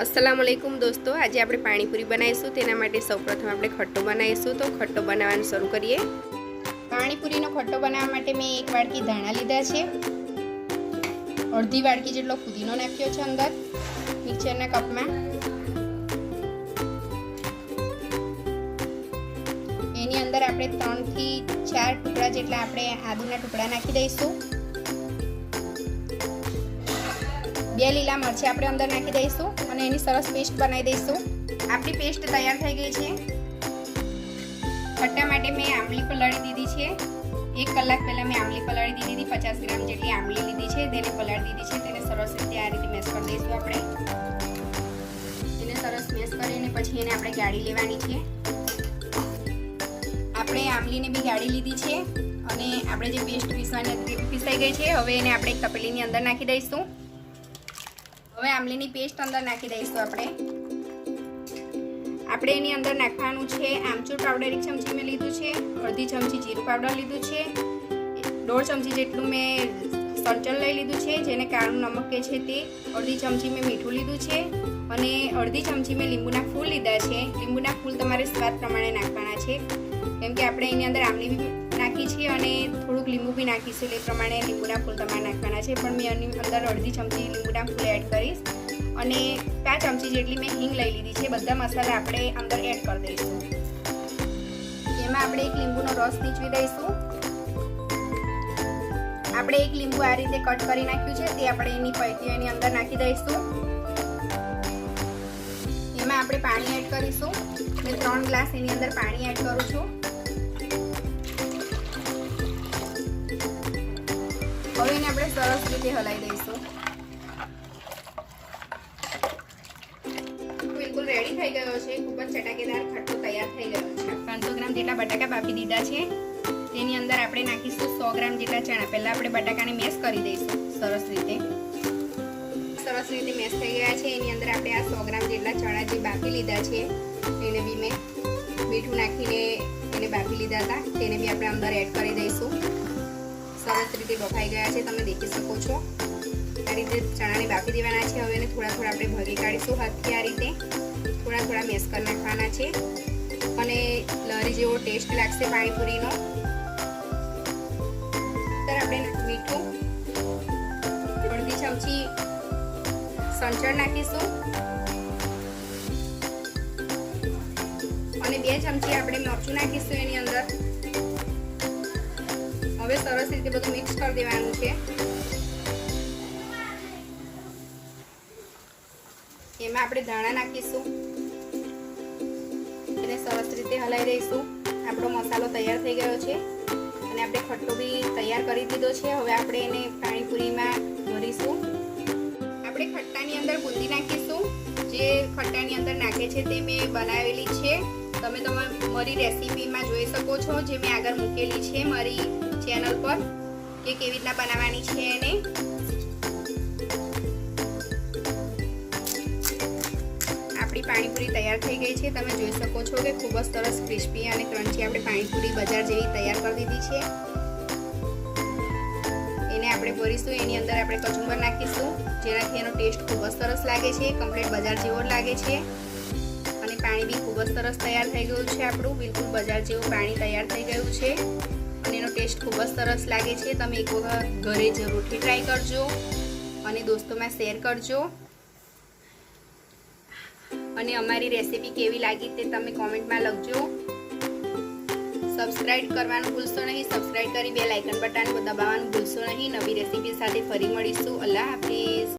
अस्सलामुअलैकुम दोस्तों, आज આપણે પાણીપુરી બનાવીશું। તેના માટે સૌપ્રથમ આપણે ખટ્ટો બનાવીશું। તો ખટ્ટો બનાવવાનું શરૂ કરીએ। પાણીપુરીનો ખટ્ટો બનાવવા માટે મેં એક વાડકી ધાણા લીધા છે, અડધી વાડકી જેટલો ફુદીનો નાખ્યો છે અંદર મિક્સરના કપમાં। એની અંદર આપણે 3 થી 4 ટુકડા જેટલા આપણે આદુના ટુકડા નાખી દઈશું। 2 લીલા મરચાં આપણે અંદર નાખી દઈશું અને એની સરસ પેસ્ટ બનાવી દઈશું। આપણી પેસ્ટ તૈયાર થઈ ગઈ છે। ખટ્ટા માટે મેં આંબલી પલાળી દીધી છે। 1 કલાક પહેલા મેં આંબલી પલાળી દીધી હતી। 50 ગ્રામ જેટલી આંબલી લીધી છે, તેને પલાળી દીધી છે। તેને સરસ રીતે આ રીતે મેશ કરી દઈશું આપણે। એને સરસ મેશ કરીને પછી એને આપણે ગાળી લેવાની છે। આપણે આંબલીને બી ગાળી લીધી છે અને આપણે જે પેસ્ટ પીસાઈ ગઈ છે। હવે એને આપણે એક તપેલીની અંદર નાખી દઈશું। હવે આંબલીની પેસ્ટ અંદર નાખી દઈશું આપણે એની અંદર નાખવાનું છે આમચૂર પાવડર 1 ચમચી મેં લીધું છે, અડધી ચમચી જીરું પાવડર લીધું છે, 1.5 ચમચી જેટલું મેં સંચળ લઈ લીધું છે જેને કાળું નમક કહે છે તે, અડધી ચમચી મેં મીઠું લીધું છે અને અડધી ચમચી મેં લીંબુના ફૂલ લીધા છે। લીંબુના ફૂલ તમારે સ્વાદ પ્રમાણે નાખવાના છે, કેમ કે આપણે એની અંદર આંબલી બી નાખી છે અને થોડુંક લીંબુ બી નાખીશું, એ પ્રમાણે લીંબુના ફૂલ તમારે નાખવાના છે। પણ મેં એની અંદર અડધી ચમચી લીંબુના ફૂલ એડ કરીશ અને 5 ચમચી જેટલી મેં હિંગ લઈ લીધી છે। બધા મસાલા આપણે અંદર એડ કરી દઈશું। એમાં આપણે 1 લીંબુનો રસ નીચવી દઈશું। આપણે 1 લીંબુ આ રીતે કટ કરી નાખ્યું છે, તે આપણે એની પૈકી એની અંદર નાખી દઈશું। એમાં આપણે પાણી એડ કરીશું। મેં 3 ગ્લાસ એની અંદર પાણી એડ કરું છું। હવે એને આપણે સરસ રીતે હલાવી દઈશું। બિલકુલ રેડી થઈ ગયો છે। ખૂબ જ ચટાકેદાર ખટ્ટો તૈયાર થઈ ગયો છે। 500 ગ્રામ જેટલા બટાકા બાફી દીધા છે, તેની અંદર આપણે નાખીશું 100 ગ્રામ જેટલા ચણા। પહેલા આપણે બટાકાને મેશ કરી દઈશું સરસ રીતે મેશ થઈ ગયા છે। એની અંદર આપણે આ 100 ગ્રામ જેટલા ચણા જે બાફી લીધા છે એને બી મેં મીઠું નાખીને એને બાફી લીધા હતા, તેને બી આપણે અંદર એડ કરી દઈશું। સરસ રીતે બફાઈ ગયા છે, તમે દેખી શકો છો। આ રીતે ચણાને બાફી દેવાના છે। હવે એને થોડા આપણે ભરી કાઢીશું હાથથી। આ રીતે થોડા મેશ કરી નાખવાના છે અને લરી જેવો ટેસ્ટ લાગશે પાણીપુરીનો। ત્યારે આપણે મીઠું, અડધી ચમચી સંચળ નાખીશું અને 2 ચમચી આપણે મરચું નાખીશું એની અંદર। હવે સરસ રીતે બધું મિક્સ કરી દેવાનું છે। એમાં આપણે ધાણા નાખીશું, એને સરસ રીતે હલાવી દઈશું। આપણો મસાલો તૈયાર થઈ ગયો છે અને આપણે ખટ્ટો બી તૈયાર કરી દીધો છે। હવે આપણે એને પાણીપુરીમાં ભરીશું। આપણે ખટ્ટાની અંદર બુંદી નાખીશું। જે ખટ્ટાની અંદર નાખે છે તે મેં બનાવેલી છે, તમે મારી રેસીપીમાં જોઈ શકો છો, જે મેં આગળ મૂકેલી છે મારી ચેનલ પર કે કેવી રીતના બનાવવાની છે એને। આપણી પાણીપુરી તૈયાર થઈ ગઈ છે, તમે જોઈ શકો છો કે ખૂબ જ સરસ ક્રિસ્પી અને ક્રન્ચી આપણે પાણીપુરી બજાર જેવી તૈયાર કરી દીધી છે। એને આપણે ભરીશું। એની અંદર આપણે કચુંબર નાખીશું, જેનાથી એનો ટેસ્ટ ખૂબ જ સરસ લાગે છે, કમ્પ્લીટ બજાર જેવો લાગે છે। અને પાણી બી ખૂબ જ સરસ તૈયાર થઈ ગયું છે આપણું, બિલકુલ બજાર જેવું પાણી તૈયાર થઈ ગયું છે અને એનો ટેસ્ટ ખૂબ જ સરસ લાગે છે। તમે એક વખત ઘરે જરૂરથી ટ્રાય કરજો અને દોસ્તોમાં શેર કરજો અને અમારી રેસીપી કેવી લાગી તે તમે કોમેન્ટમાં લખજો। સબસ્ક્રાઇબ કરવાનું ભૂલશો નહીં। સબસ્ક્રાઇબ કરી બેલ આઇકન બટન દબાવવાનું ભૂલશો નહીં। નવી રેસીપી સાથે ફરી મળીશું। અલ્લાહ હાફિઝ।